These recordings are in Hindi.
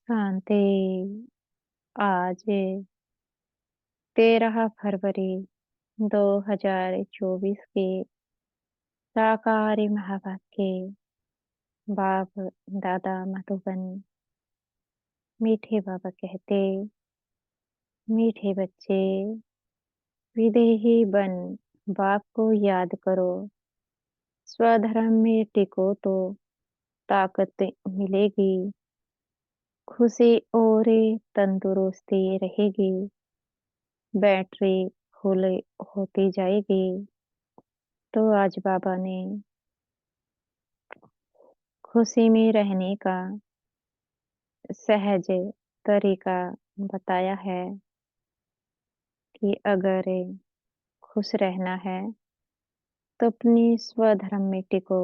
शांति। आज 13 फरवरी 2024 के शाकाहारी महावाक्य बाप दादा मधुबन। मीठे बाबा कहते, मीठे बच्चे, विदेही बन बाप को याद करो। स्वधर्म में टिको तो ताकत मिलेगी, खुशी और तंदुरुस्ती रहेगी, बैटरी फुल होती जाएगी। तो आज बाबा ने खुशी में रहने का सहज तरीका बताया है कि अगर खुश रहना है तो अपनी स्वधर्म में टिको।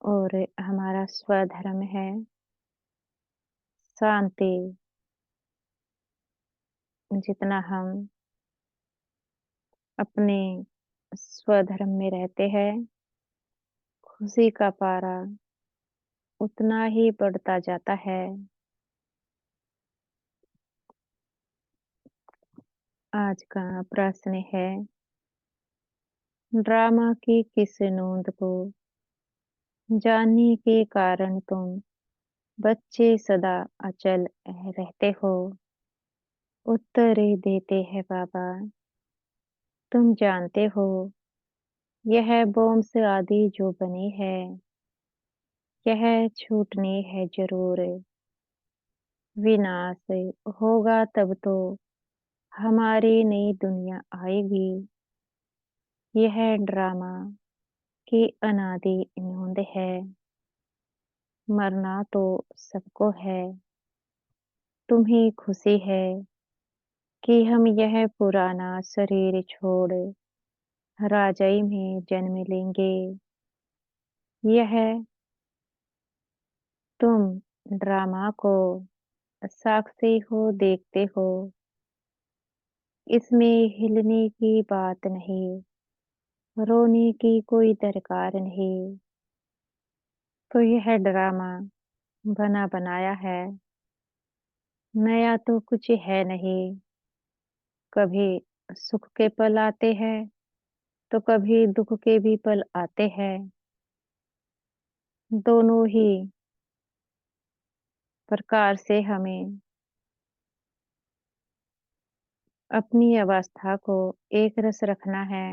और हमारा स्वधर्म है शांति। जितना हम अपने स्वधर्म में रहते हैं, खुशी का पारा उतना ही बढ़ता जाता है। आज का प्रश्न है, ड्रामा की किस नोंद को जानने के कारण तुम बच्चे सदा अचल रहते हो? उत्तर देते हैं बाबा, तुम जानते हो यह बोम्स आदि जो बने हैं, यह छूटने है जरूर। विनाश होगा तब तो हमारी नई दुनिया आएगी। यह ड्रामा की अनादि नींद है। मरना तो सबको है। तुम्हें खुशी है कि हम यह पुराना शरीर छोड़ राजाई में जन्म लेंगे। यह तुम ड्रामा को साक्षी हो, देखते हो। इसमें हिलने की बात नहीं, रोने की कोई दरकार नहीं। तो यह ड्रामा बना बनाया है, नया तो कुछ है नहीं। कभी सुख के पल आते हैं तो कभी दुख के भी पल आते हैं। दोनों ही प्रकार से हमें अपनी अवस्था को एक रस रखना है।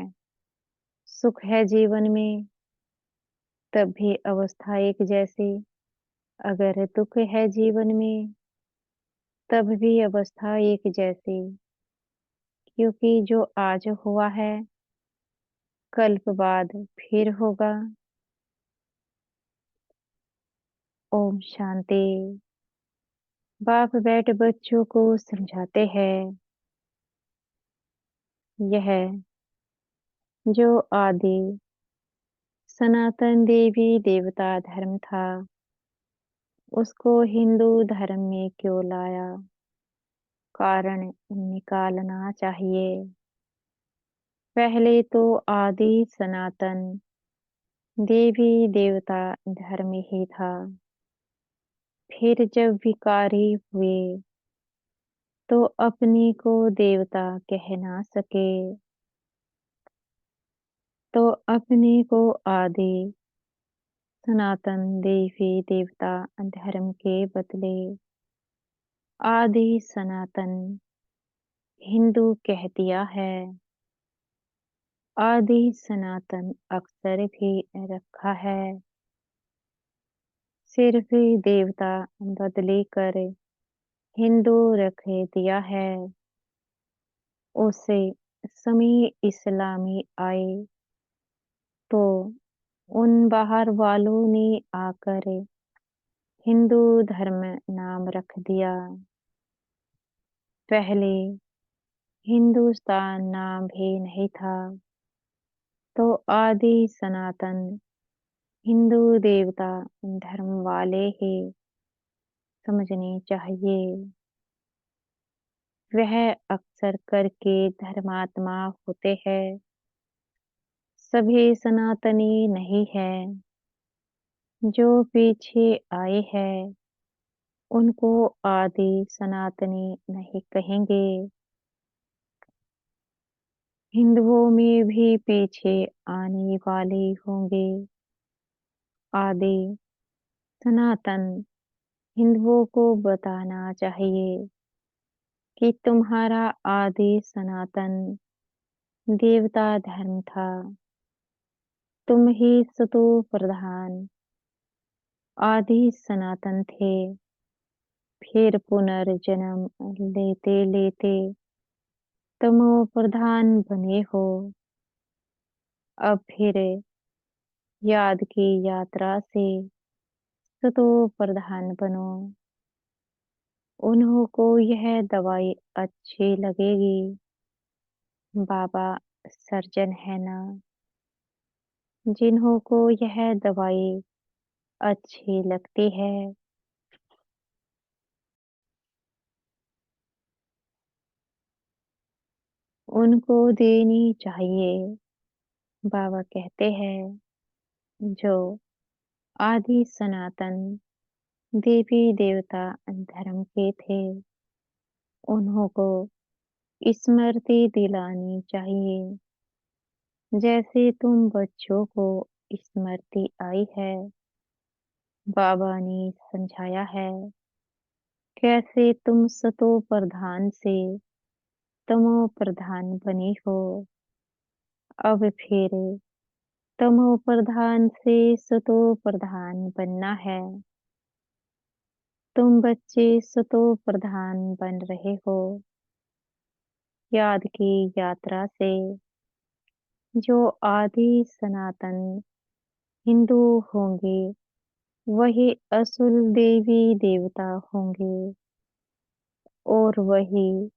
सुख है जीवन में तब भी अवस्था एक जैसी, अगर दुख है जीवन में तब भी अवस्था एक जैसी। क्योंकि जो आज हुआ है कल्प बाद फिर होगा। ओम शांति। बाप बैठ बच्चों को समझाते हैं, यह जो आदि सनातन देवी देवता धर्म था, उसको हिंदू धर्म में क्यों लाया? कारण निकालना चाहिए। पहले तो आदि सनातन देवी देवता धर्म ही था। फिर जब विकारी हुए तो अपने को देवता कह ना सके, तो अपने को आदि सनातन देवी देवता धर्म के बदले आदि सनातन हिंदू कह दिया है। आदि सनातन अक्षर भी रखा है, सिर्फ देवता बदली कर हिंदू रख दिया है। उसे समय इस्लामी आए तो उन बाहर वालों ने आकर हिंदू धर्म नाम रख दिया। पहले हिंदुस्तान नाम भी नहीं था। तो आदि सनातन हिंदू देवता धर्म वाले ही समझने चाहिए। वह अक्सर करके धर्मात्मा होते हैं, सभी सनातनी नहीं है। जो पीछे आए हैं, उनको आदि सनातनी नहीं कहेंगे। हिंदुओं में भी पीछे आने वाले होंगे। आदि सनातन हिंदुओं को बताना चाहिए कि तुम्हारा आदि सनातन देवता धर्म था। तुम ही सतो प्रधान आदि सनातन थे। फिर पुनर्जन्म लेते लेते तमो प्रधान बने हो। अब फिर याद की यात्रा से सतो प्रधान बनो। उन्हों को यह दवाई अच्छी लगेगी। बाबा सर्जन है ना। जिन्हों को यह दवाई अच्छी लगती है, उनको देनी चाहिए। बाबा कहते हैं, जो आदि सनातन देवी देवता धर्म के थे, उन्हों को स्मृति दिलानी चाहिए। जैसे तुम बच्चों को स्मृति आई है, बाबा ने समझाया है। कैसे तुम सतो प्रधान से तमो प्रधान बने हो। अब फिर तमो प्रधान से सतो प्रधान बनना है। तुम बच्चे सतो प्रधान बन रहे हो। याद की यात्रा से जो आदि सनातन हिंदू होंगे, वही असुल देवी देवता होंगे। और वही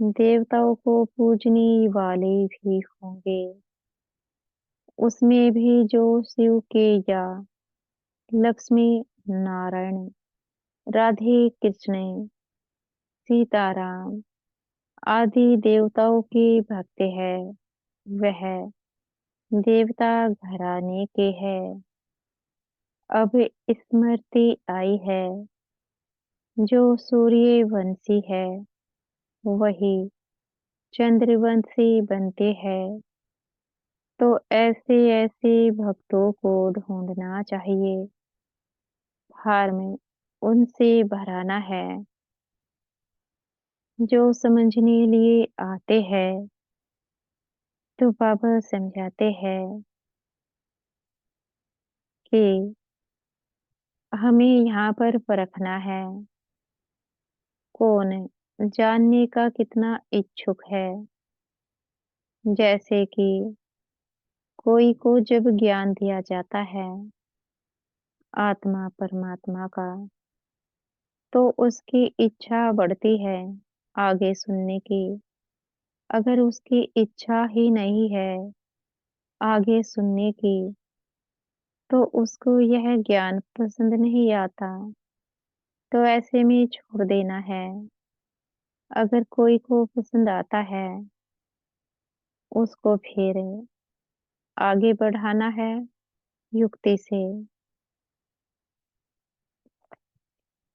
देवताओं को पूजने वाले भी होंगे। उसमें भी जो शिव के या लक्ष्मी नारायण, राधे कृष्ण, सीताराम आदि देवताओं की भक्त है, वह देवता घराने के है। अब स्मृति आई है। जो सूर्यवंशी है, वही चंद्रवंशी बनते हैं। तो ऐसे ऐसे भक्तों को ढूंढना चाहिए। फार्म उनसे भराना है, जो समझने लिए आते हैं। तो बाबा समझाते हैं कि हमें यहाँ पर परखना है, कौन जानने का कितना इच्छुक है। जैसे कि कोई को जब ज्ञान दिया जाता है आत्मा परमात्मा का, तो उसकी इच्छा बढ़ती है आगे सुनने की। अगर उसकी इच्छा ही नहीं है आगे सुनने की, तो उसको यह ज्ञान पसंद नहीं आता। तो ऐसे में छोड़ देना है। अगर कोई को पसंद आता है, उसको फिर आगे बढ़ाना है युक्ति से।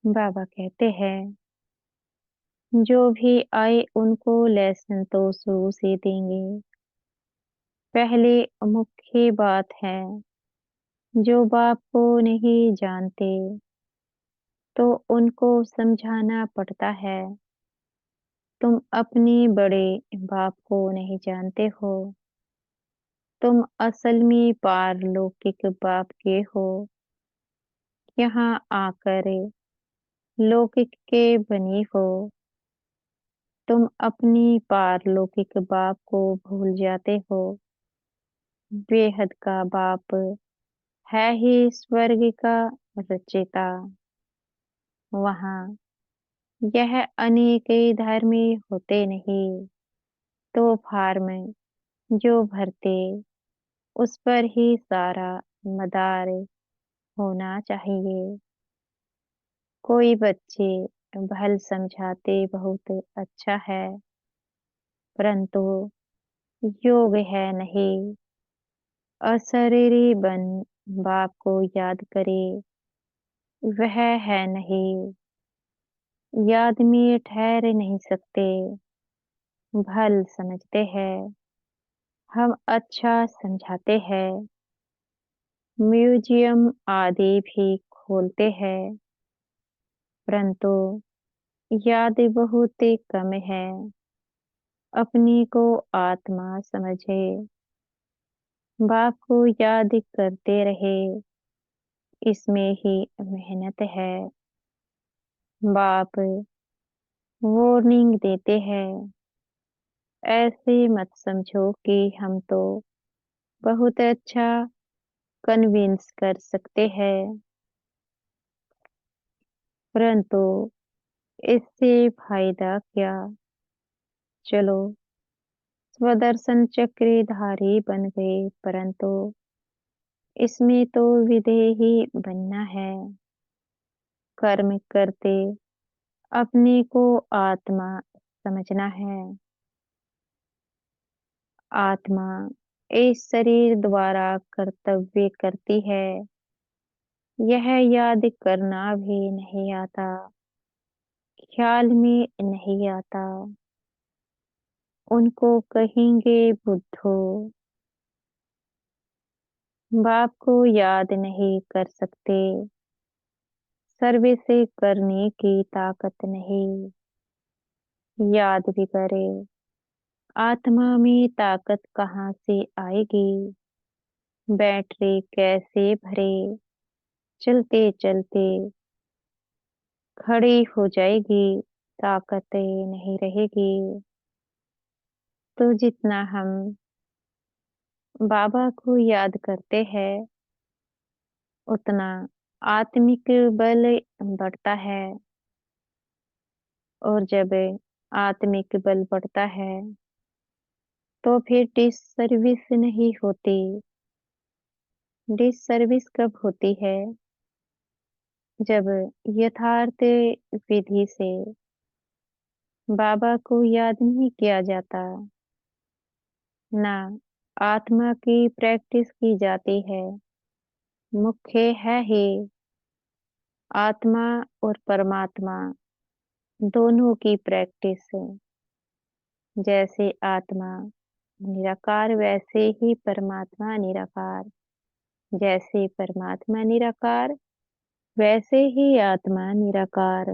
बाबा कहते हैं, जो भी आए उनको लेसन तो शुरू से देंगे। पहले मुख्य बात है, जो बाप को नहीं जानते, तो उनको समझाना पड़ता है। तुम अपने बड़े बाप को नहीं जानते हो। तुम असल में पारलौकिक बाप के हो। यहाँ आकर लौकिक के बने हो। तुम अपनी पारलौकिक बाप को भूल जाते हो। बेहद का बाप है ही स्वर्ग का रचयिता। वहाँ यह अनेक धर्म होते नहीं। तो फार्म जो भरते, उस पर ही सारा मदार होना चाहिए। कोई बच्चे भल समझाते बहुत अच्छा है, परंतु योग है नहीं। अशरीरी बन बाप को याद करे वह है नहीं, याद में ठहर नहीं सकते, भल समझते हैं, हम अच्छा समझाते हैं, म्यूजियम आदि भी खोलते हैं, परंतु याद बहुत कम है, अपनी को आत्मा समझे, बाप को याद करते रहे, इसमें ही मेहनत है। बाप वार्निंग देते हैं, ऐसे मत समझो कि हम तो बहुत अच्छा कन्विंस कर सकते हैं, परंतु इससे फायदा क्या? चलो स्वदर्शन चक्रधारी बन गए, परंतु इसमें तो विधेय ही बनना है, कर्म करते अपने को आत्मा समझना है। आत्मा इस शरीर द्वारा कर्तव्य करती है, यह याद करना भी नहीं आता, ख्याल में नहीं आता। उनको कहेंगे बुद्धू, बाप को याद नहीं कर सकते, सर्वे से करने की ताकत नहीं, याद भी करे आत्मा में ताकत कहाँ से आएगी, बैटरी कैसे भरे, चलते चलते खड़ी हो जाएगी, ताकत नहीं रहेगी। तो जितना हम बाबा को याद करते हैं, उतना आत्मिक बल बढ़ता है, और जब आत्मिक बल बढ़ता है तो फिर डिससर्विस नहीं होती। डिससर्विस कब होती है? जब यथार्थ विधि से बाबा को याद नहीं किया जाता, ना आत्मा की प्रैक्टिस की जाती है। मुख्य है ही आत्मा और परमात्मा दोनों की प्रैक्टिस। जैसे आत्मा निराकार वैसे ही परमात्मा निराकार, जैसे परमात्मा निराकार वैसे ही आत्मा निराकार।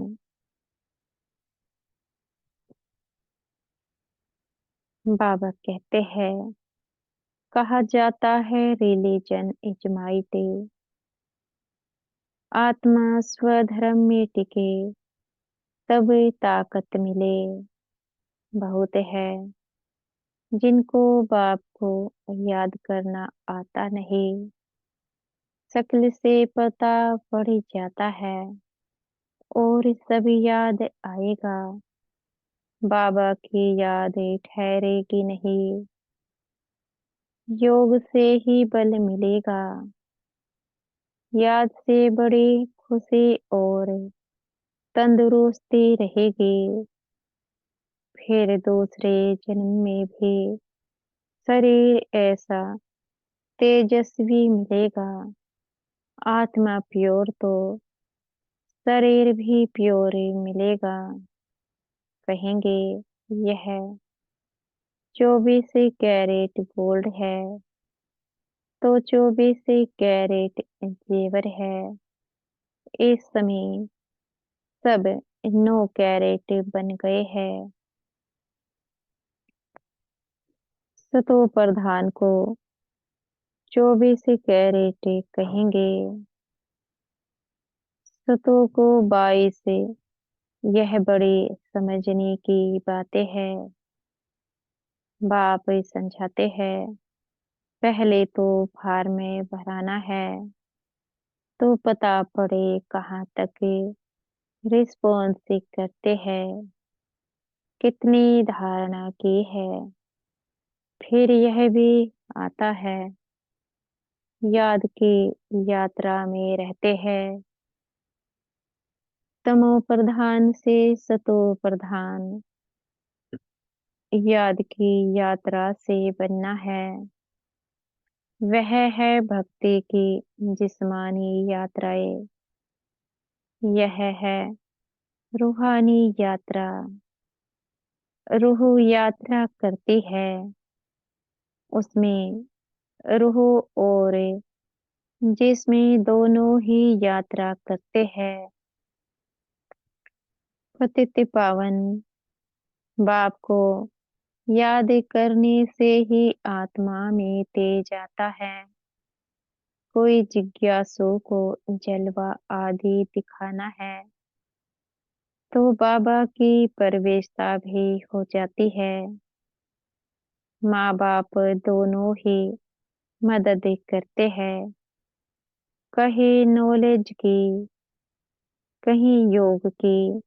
बाबा कहते हैं, कहा जाता है रिलीजन इज माइटी, आत्मा स्वधर्म में टिके तब ताकत मिले। बहुत है जिनको बाप को याद करना आता नहीं, शक्ल से पता पड़ जाता है, और सब याद आएगा, बाबा की याद ठहरेगी नहीं, योग से ही बल मिलेगा, याद से बड़ी खुशी और तंदुरुस्ती रहेगी, फिर दूसरे जन्म में भी शरीर ऐसा तेजस्वी मिलेगा, आत्मा प्योर तो शरीर भी प्योर मिलेगा। कहेंगे यह 24 कैरेट गोल्ड है, तो 24 कैरेट जेवर है, इस समय सब 9 कैरेट बन गए हैं। सतो प्रधान को 24 कैरेट कहेंगे, सतो को 22। यह बड़ी समझने की बातें हैं, बाप समझाते हैं। पहले तो फार्म में भराना है, तो पता पड़े कहाँ तक रिस्पॉन्स करते हैं, कितनी धारणा की है। फिर यह भी आता है, याद की यात्रा में रहते हैं, तमो प्रधान से सतो प्रधान, याद की यात्रा से बनना है, वह है भक्ति की जिस्मानी यात्राएं। यह है रूहानी यात्रा। रूह यात्रा करती है, उसमें रूह और जिसमें दोनों ही यात्रा करते हैं। पतित पावन बाप को याद करने से ही आत्मा में तेज आता है। कोई जिज्ञासु को जलवा आदि दिखाना है तो बाबा की परवेशता भी हो जाती है। माँ बाप दोनों ही मदद करते हैं, कहीं नॉलेज की, कहीं योग की।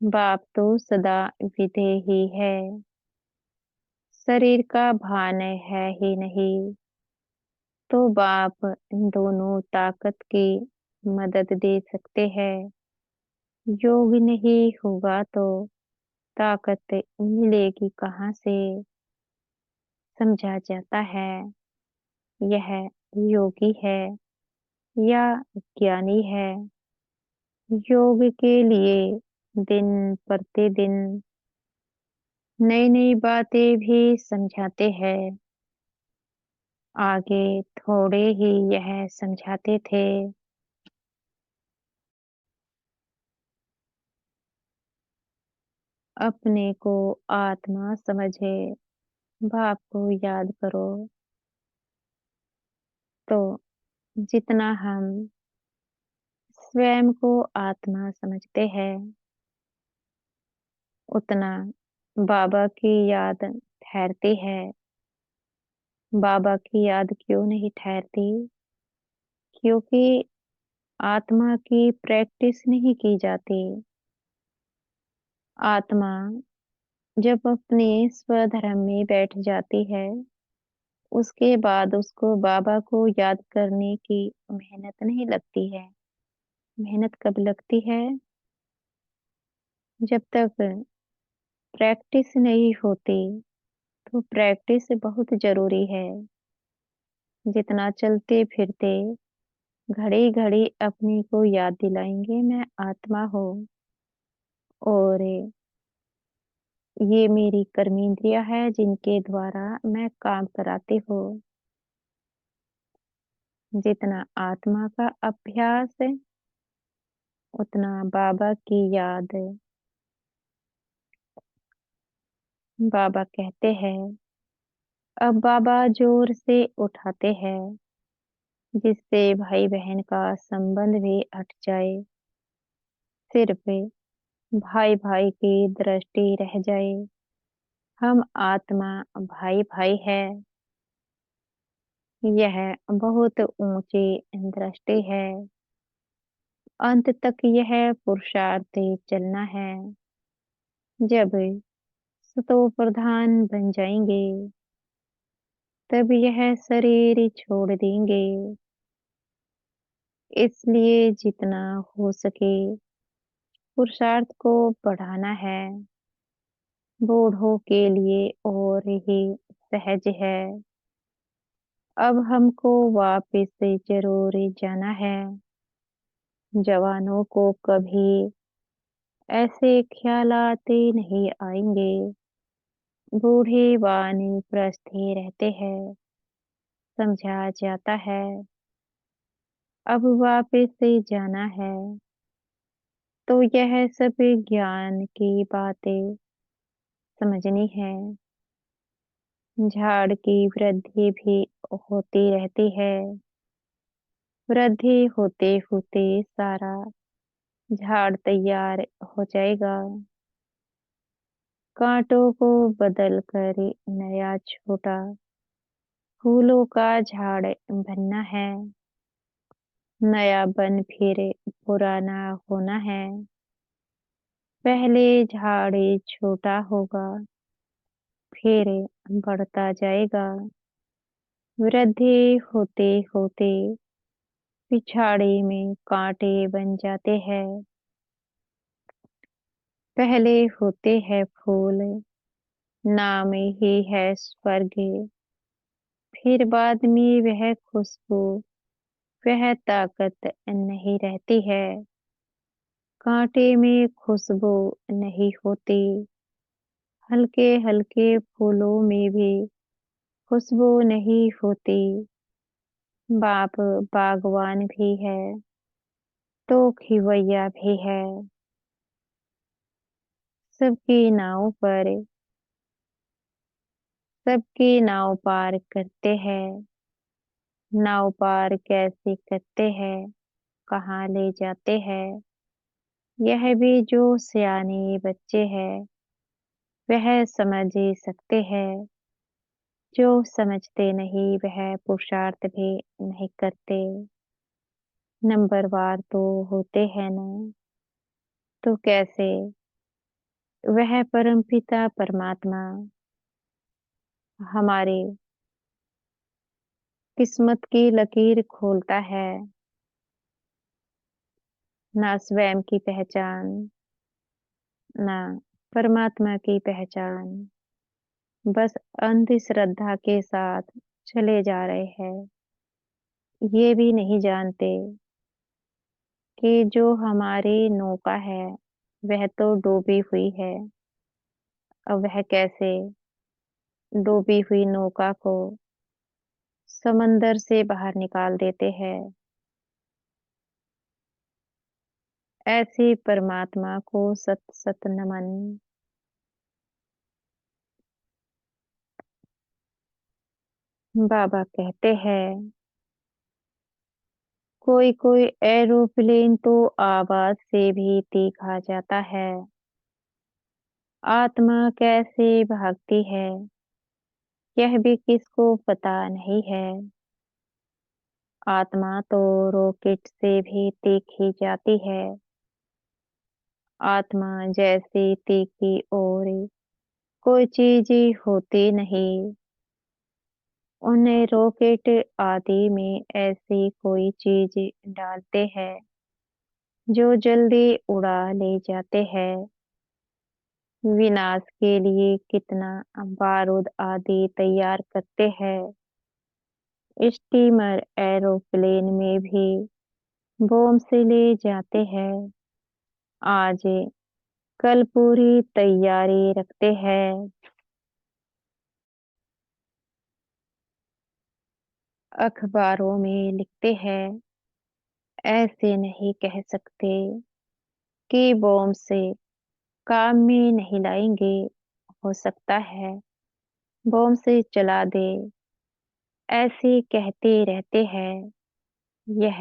बाप तो सदा विधेयी है, शरीर का भान है ही नहीं। तो बाप दोनों ताकत की मदद दे सकते हैं। योग नहीं होगा तो ताकत मिलेगी कहाँ से? समझा जाता है यह योगी है या ज्ञानी है। योग के लिए दिन प्रतिदिन नई नई बातें भी समझाते हैं। आगे थोड़े ही यह समझाते थे। अपने को आत्मा समझे, बाप को याद करो। तो जितना हम स्वयं को आत्मा समझते हैं, उतना बाबा की याद ठहरती है। बाबा की याद क्यों नहीं ठहरती? क्योंकि आत्मा की प्रैक्टिस नहीं की जाती। आत्मा जब अपने स्वधर्म में बैठ जाती है, उसके बाद उसको बाबा को याद करने की मेहनत नहीं लगती है। मेहनत कब लगती है? जब तक प्रैक्टिस नहीं होती। तो प्रैक्टिस बहुत जरूरी है। जितना चलते फिरते घड़ी घड़ी अपने को याद दिलाएंगे मैं आत्मा हूँ और ये मेरी कर्मेंद्रिय है जिनके द्वारा मैं काम कराती हूँ। जितना आत्मा का अभ्यास है, उतना बाबा की याद। बाबा कहते हैं, अब बाबा जोर से उठाते हैं जिससे भाई बहन का संबंध भी हट जाए। सिर्फ भाई भाई की दृष्टि रह जाए। हम आत्मा भाई भाई है। यह बहुत ऊंची दृष्टि है। अंत तक यह पुरुषार्थ चलना है। जब सतो प्रधान बन जाएंगे, तब यह शरीर छोड़ देंगे। इसलिए जितना हो सके पुरुषार्थ को बढ़ाना है। बूढ़ों के लिए और ही सहज है। अब हमको वापिस जरूर जाना है। जवानों को कभी ऐसे ख्यालात नहीं आएंगे। बूढ़े वानप्रस्थ ही रहते हैं। समझा जाता है अब वापिस से जाना है। तो यह सब ज्ञान की बातें समझनी है। झाड़ की वृद्धि भी होती रहती है। वृद्धि होते होते सारा झाड़ तैयार हो जाएगा। कांटों को बदल कर नया छोटा फूलों का झाड़ बनना है। नया बन फिर पुराना होना है। पहले झाड़ छोटा होगा, फिर बढ़ता जाएगा। वृद्धि होते होते पिछाड़ी में कांटे बन जाते हैं। पहले होते हैं फूल, नाम ही है स्वर्ग। फिर बाद में वह खुशबू, वह ताकत नहीं रहती है। कांटे में खुशबू नहीं होती, हल्के हल्के फूलों में भी खुशबू नहीं होती। बाप बागवान भी है तो खिवैया भी है। सबकी नाव पर सबकी नाव पार करते हैं। नाव पार कैसे करते हैं, कहाँ ले जाते हैं, यह भी जो सियाने बच्चे हैं वह समझ ही सकते हैं। जो समझते नहीं वह पुरुषार्थ भी नहीं करते। नंबरवार तो होते हैं न, तो कैसे? वह परमपिता परमात्मा हमारे किस्मत की लकीर खोलता है। ना स्वयं की पहचान, ना परमात्मा की पहचान, बस अंधश्रद्धा के साथ चले जा रहे हैं। ये भी नहीं जानते कि जो हमारी नौका है वह तो डूबी हुई है। अब वह कैसे डूबी हुई नौका को समंदर से बाहर निकाल देते हैं। ऐसे परमात्मा को सत सत नमन। बाबा कहते हैं कोई कोई एरोप्लेन तो आवाज से भी तीखा जाता है। आत्मा कैसे भागती है यह भी किसको पता नहीं है। आत्मा तो रॉकेट से भी तीखी जाती है। आत्मा जैसी तीखी और कोई चीज होती नहीं। उन्हें रॉकेट आदि में ऐसी कोई चीज डालते हैं जो जल्दी उड़ा ले जाते हैं। विनाश के लिए कितना बारूद आदि तैयार करते हैं। स्टीमर एरोप्लेन में भी बम से ले जाते हैं। आज कल पूरी तैयारी रखते हैं। अखबारों में लिखते हैं ऐसे नहीं कह सकते कि बम से काम में नहीं लाएंगे। हो सकता है बम से चला दे, ऐसे कहते रहते हैं। यह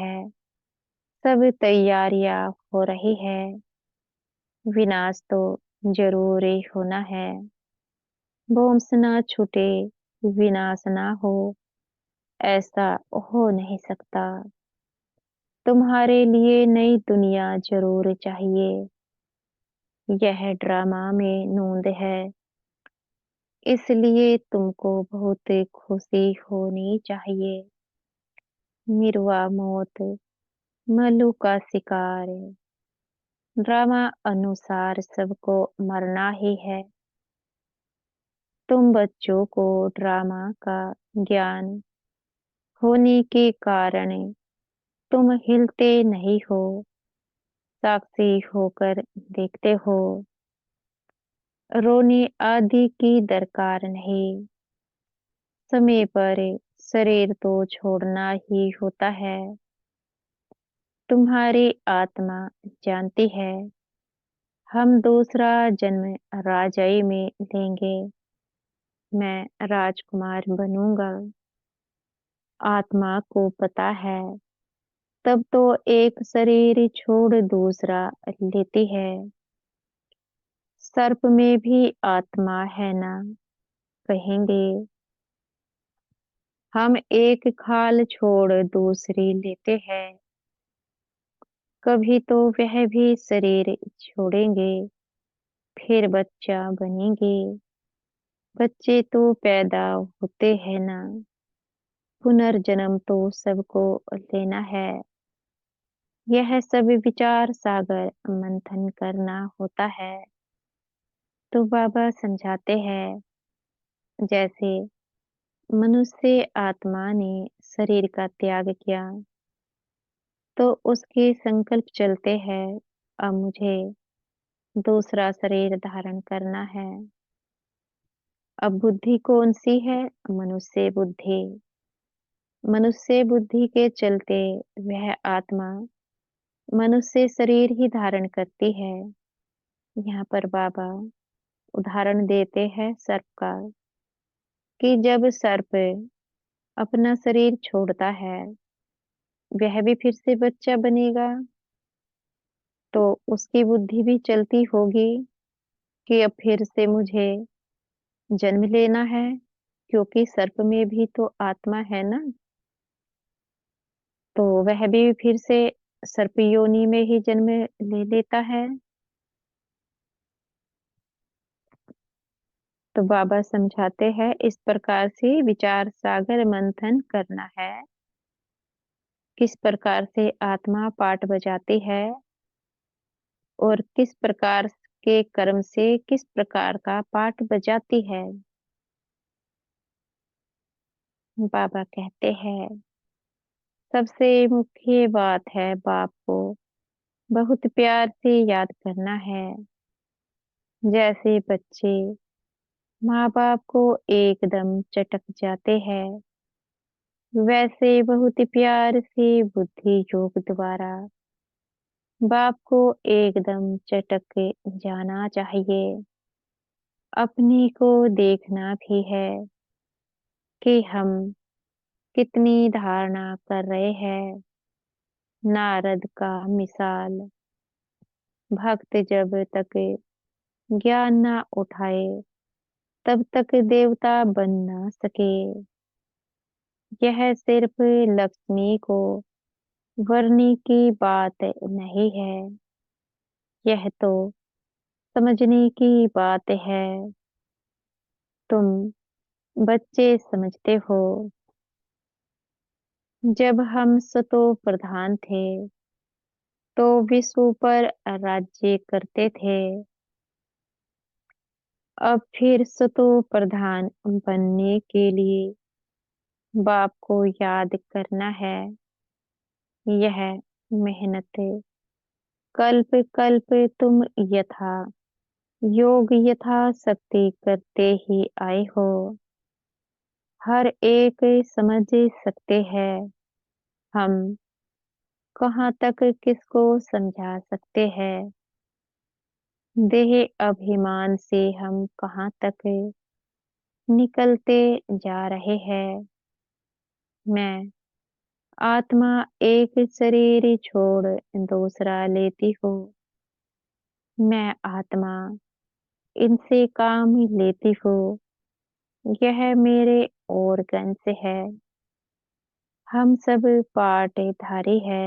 सब तैयारियां हो रही है। विनाश तो जरूर ही होना है। बॉम्ब ना छूटे, विनाश ना हो, ऐसा हो नहीं सकता। तुम्हारे लिए नई दुनिया जरूर चाहिए। यह ड्रामा में नूंद है, इसलिए तुमको बहुत खुशी होनी चाहिए। निरवा मौत, मल्लू का शिकार, ड्रामा अनुसार सबको मरना ही है। तुम बच्चों को ड्रामा का ज्ञान होने के कारण तुम हिलते नहीं हो, साक्षी होकर देखते हो। रोने आदि की दरकार नहीं। समय पर शरीर तो छोड़ना ही होता है। तुम्हारी आत्मा जानती है हम दूसरा जन्म राजाई में लेंगे। मैं राजकुमार बनूंगा। आत्मा को पता है तब तो एक शरीर छोड़ दूसरा लेती है। सर्प में भी आत्मा है ना, कहेंगे। हम एक खाल छोड़ दूसरी लेते हैं। कभी तो वह भी शरीर छोड़ेंगे, फिर बच्चा बनेंगे। बच्चे तो पैदा होते हैं ना, पुनर्जन्म तो सबको लेना है। यह सब विचार सागर मंथन करना होता है। तो बाबा समझाते हैं जैसे मनुष्य आत्मा ने शरीर का त्याग किया तो उसके संकल्प चलते हैं। अब मुझे दूसरा शरीर धारण करना है। अब बुद्धि कौन सी है? मनुष्य बुद्धि। मनुष्य बुद्धि के चलते वह आत्मा मनुष्य शरीर ही धारण करती है। यहाँ पर बाबा उदाहरण देते हैं सर्प का, कि जब सर्प अपना शरीर छोड़ता है, वह भी फिर से बच्चा बनेगा, तो उसकी बुद्धि भी चलती होगी कि अब फिर से मुझे जन्म लेना है, क्योंकि सर्प में भी तो आत्मा है ना। तो वह भी फिर से सर्प योनि में ही जन्म ले लेता है। तो बाबा समझाते हैं, इस प्रकार से विचार सागर मंथन करना है। किस प्रकार से आत्मा पाठ बजाती है और किस प्रकार के कर्म से किस प्रकार का पाठ बजाती है। बाबा कहते हैं, सबसे मुख्य बात है बाप को बहुत प्यार से याद करना है। जैसे बच्चे माँ बाप को एकदम चटक जाते हैं, वैसे बहुत प्यार से बुद्धि योग द्वारा बाप को एकदम चटक के जाना चाहिए। अपने को देखना भी है कि हम कितनी धारणा कर रहे हैं। नारद का मिसाल, भक्त जब तक ज्ञान न उठाए तब तक देवता बन न सके। यह सिर्फ लक्ष्मी को वरने की बात नहीं है, यह तो समझने की बात है। तुम बच्चे समझते हो, जब हम सतो प्रधान थे तो विश्व पर राज्य करते थे। अब फिर सतो प्रधान बनने के लिए बाप को याद करना है। यह मेहनत कल्प कल्प तुम यथा योग यथाशक्ति करते ही आए हो। हर एक समझ सकते हैं हम कहाँ तक किसको समझा सकते हैं। देह अभिमान से हम कहाँ तक निकलते जा रहे हैं। मैं आत्मा एक शरीर छोड़ दूसरा लेती हूँ। मैं आत्मा इनसे काम लेती हूँ। यह मेरे ऑर्गन्स है। हम सब पार्टधारी है।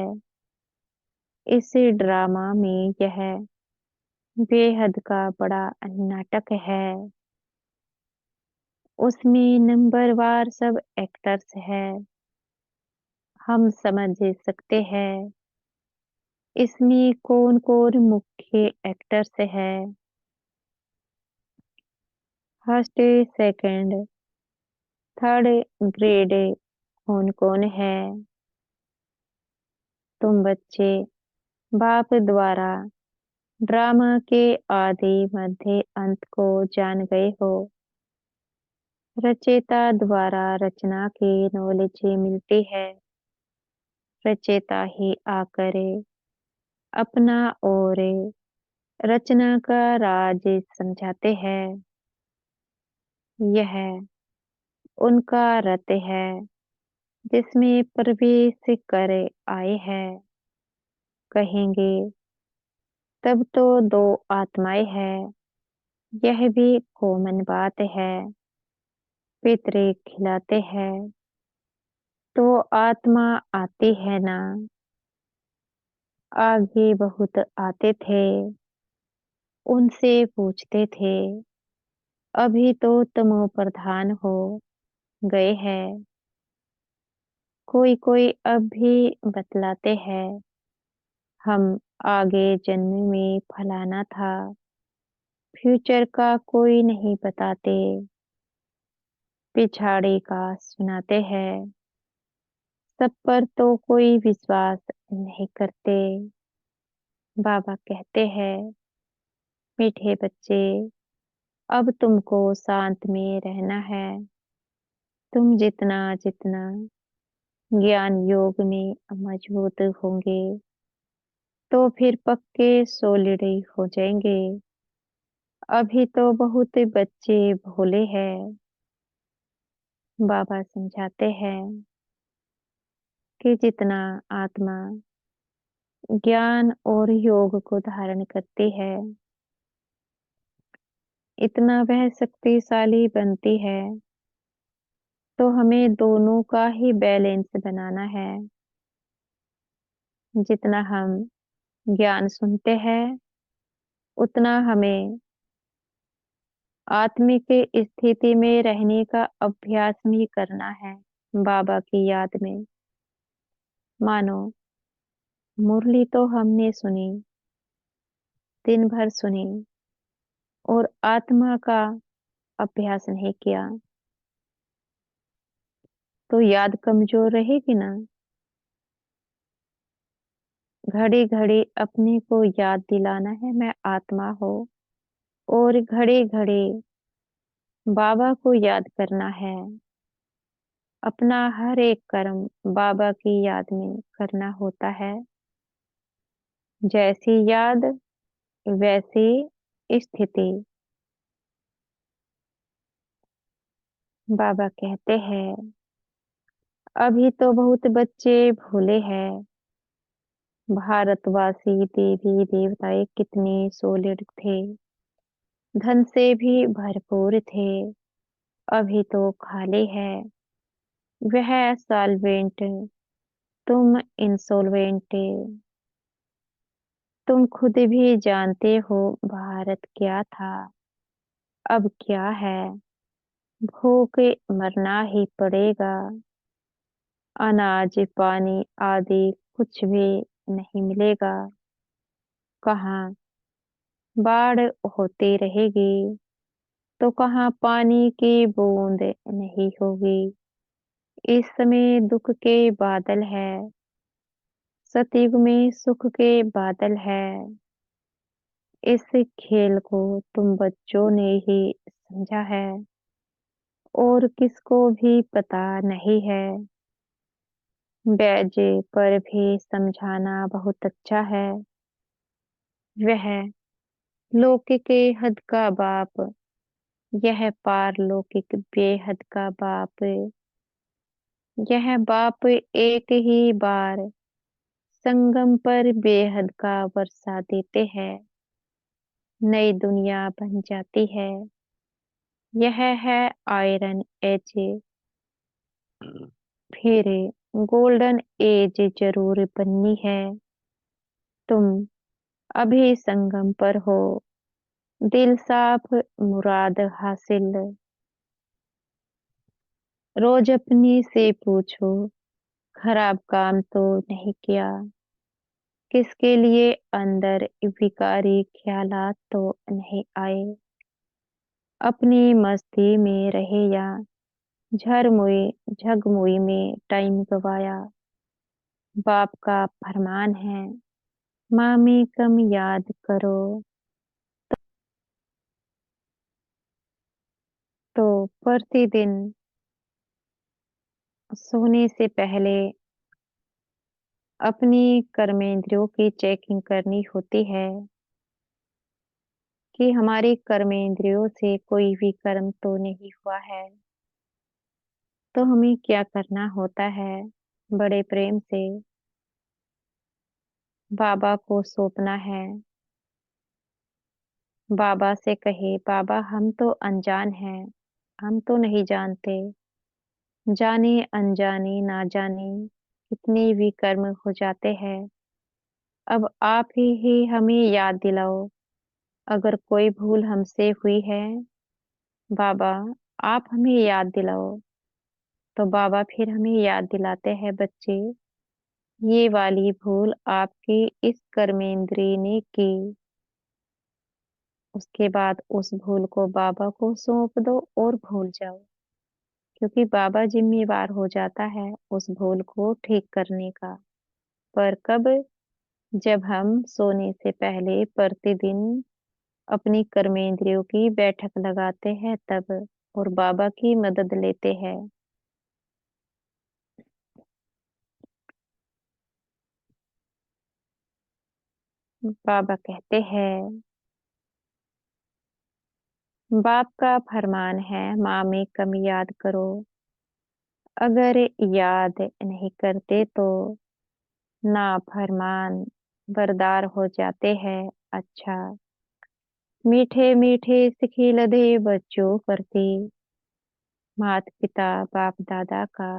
इस ड्रामा में यह बेहद का बड़ा नाटक है। उसमें नंबरवार सब एक्टर्स है। हम समझ सकते हैं इसमें कौन कौन मुख्य एक्टर्स है। फर्स्ट, सेकंड, थर्ड ग्रेड कौन कौन है। तुम बच्चे बाप द्वारा ड्रामा के आदि मध्य अंत को जान गए हो। रचयिता द्वारा रचना की नॉलेज मिलती है। रचयिता ही आकर अपना और रचना का राज समझाते हैं। यह उनका रथ है जिसमें प्रवेश कर आए हैं। कहेंगे तब तो दो आत्माएं हैं। यह भी कॉमन बात है। पितरे खिलाते हैं तो आत्मा आती है ना। आगे बहुत आते थे, उनसे पूछते थे। अभी तो तमो प्रधान हो गए हैं। कोई कोई अब भी बतलाते हैं, हम आगे जन्म में फलाना था। फ्यूचर का कोई नहीं बताते। पिछाड़ी का सुनाते हैं, सब पर तो कोई विश्वास नहीं करते। बाबा कहते हैं, मीठे बच्चे, अब तुमको शांत में रहना है। तुम जितना जितना ज्ञान योग में मजबूत होंगे, तो फिर पक्के सॉलिड हो जाएंगे। अभी तो बहुत बच्चे भोले हैं। बाबा समझाते हैं कि जितना आत्मा ज्ञान और योग को धारण करती है, इतना वह शक्तिशाली बनती है। तो हमें दोनों का ही बैलेंस बनाना है। जितना हम ज्ञान सुनते हैं, उतना हमें आत्मिक स्थिति में रहने का अभ्यास भी करना है। बाबा की याद में मानो मुरली तो हमने सुनी, दिन भर सुनी, और आत्मा का अभ्यास नहीं किया, तो याद कमजोर रहेगी ना। घड़ी घड़ी अपने को याद दिलाना है, मैं आत्मा हूँ। और घड़ी घड़ी बाबा को याद करना है। अपना हर एक कर्म बाबा की याद में करना होता है। जैसी याद वैसी स्थिति। बाबा कहते हैं, अभी तो बहुत बच्चे भोले हैं। भारतवासी देवी देवताएं कितने सोलिड थे, धन से भी भरपूर थे। अभी तो खाली है। वह सॉल्वेंट, तुम इंसॉल्वेंट। तुम खुद भी जानते हो भारत क्या था, अब क्या है। भूख मरना ही पड़ेगा। अनाज पानी आदि कुछ भी नहीं मिलेगा। कहाँ बाढ़ होती रहेगी, तो कहाँ पानी की बूंद नहीं होगी। इस समय दुख के बादल है, सतयुग में सुख के बादल है। इस खेल को तुम बच्चों ने ही समझा है, और किसको भी पता नहीं है। बैजे पर भी समझाना बहुत अच्छा है। वह लौकिक हद का बाप, यह पारलौकिक बेहद का बाप। यह बाप एक ही बार संगम पर बेहद का वर्षा देते हैं, नई दुनिया बन जाती है। यह है आयरन एज, फिर गोल्डन एज जरूर बननी है। तुम अभी संगम पर हो, दिल साफ मुराद हासिल। रोज अपनी से पूछो, खराब काम तो नहीं किया। किसके लिए अंदर विकारी ख्यालात तो नहीं आए। अपनी मस्ती में रहे या झरमुई झगमुई में टाइम गवाया। बाप का फरमान है, माँ में कम याद करो। तो प्रतिदिन सोने से पहले अपनी कर्मेंद्रियों की चेकिंग करनी होती है कि हमारी कर्मेंद्रियों से कोई भी कर्म तो नहीं हुआ है। तो हमें क्या करना होता है, बड़े प्रेम से बाबा को सौंपना है। बाबा से कहे, बाबा हम तो अनजान हैं, हम तो नहीं जानते। जाने अनजाने ना जाने कितने भी कर्म हो जाते हैं। अब आप ही हमें याद दिलाओ, अगर कोई भूल हमसे हुई है। बाबा आप हमें याद दिलाओ। तो बाबा फिर हमें याद दिलाते हैं, बच्चे ये वाली भूल आपकी इस कर्मेंद्रिय ने की। उसके बाद उस भूल को बाबा को सौंप दो और भूल जाओ। क्योंकि बाबा ज़िम्मेवार हो जाता है उस भूल को ठीक करने का। पर कब? जब हम सोने से पहले प्रतिदिन अपनी कर्मेंद्रियों की बैठक लगाते हैं तब और बाबा की मदद लेते हैं। बाबा कहते हैं, बाप का फरमान है माँ में कम याद करो। अगर याद नहीं करते तो नाफरमान बरदार हो जाते हैं। अच्छा, मीठे मीठे सिखी लदे बच्चों प्रति माता पिता बाप दादा का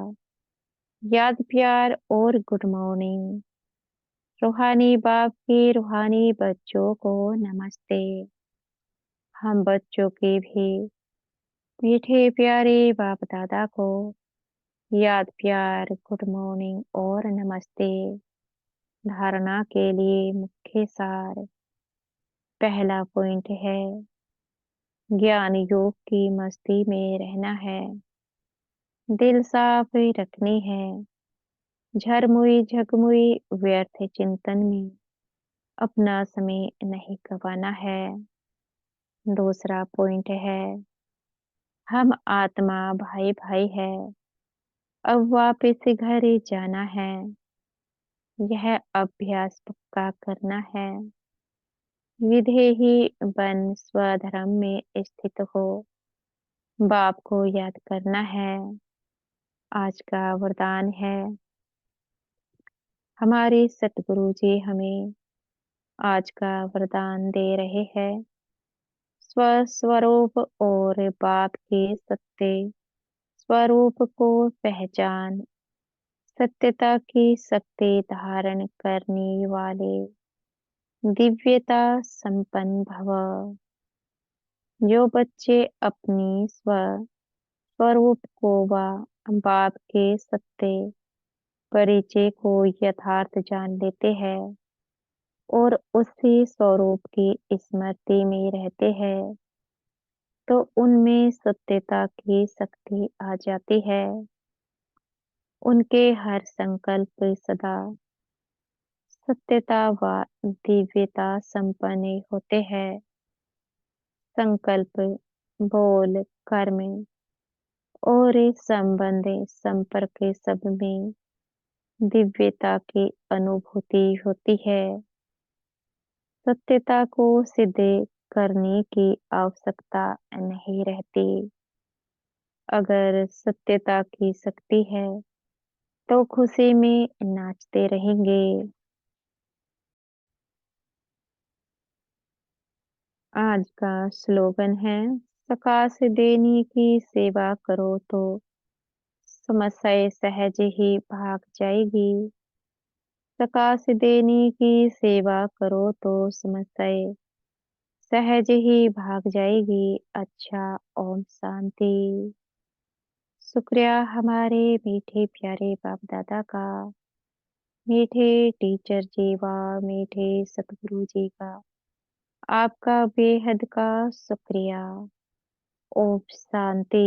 याद प्यार और गुड मॉर्निंग। रूहानी बाप की रूहानी बच्चों को नमस्ते। हम बच्चों के भी मीठे प्यारे बाप दादा को याद प्यार गुड मॉर्निंग और नमस्ते। धारणा के लिए मुख्य सार। पहला पॉइंट है ज्ञान योग की मस्ती में रहना है। दिल साफ रखनी है। झरमुई झकमुई व्यर्थ चिंतन में अपना समय नहीं गंवाना है। दूसरा पॉइंट है हम आत्मा भाई भाई है। अब वापस घर जाना है। यह अभ्यास पक्का करना है। विधेही बन स्वधर्म में स्थित हो। बाप को याद करना है। आज का वरदान है हमारे सतगुरु जी हमें आज का वरदान दे रहे हैं। स्वस्वरूप और बाप के सत्य स्वरूप को पहचान। सत्यता की शक्ति धारण करने वाले दिव्यता संपन्न भव। जो बच्चे अपनी स्वरूप को व बाप के सत्य परिचय को यथार्थ जान लेते हैं और उसी स्वरूप की स्मृति में रहते हैं तो उनमें सत्यता की शक्ति आ जाती है। उनके हर संकल्प सदा सत्यता व दिव्यता संपन्न होते हैं। संकल्प, बोल, कर्म और संबंध संपर्क सब में दिव्यता की अनुभूति होती है। सत्यता को सिद्ध करने की आवश्यकता नहीं रहती। अगर सत्यता की शक्ति है तो खुशी में नाचते रहेंगे। आज का स्लोगन है सकाश देने की सेवा करो तो समस्याएं सहज ही भाग जाएगी। सकाश देने की सेवा करो तो समस्याएं सहज ही भाग जाएगी। अच्छा, ओम शांति। शुक्रिया हमारे मीठे प्यारे बाप दादा का, मीठे टीचर जी व मीठे सतगुरु जी का। आपका बेहद का शुक्रिया। ओम शांति।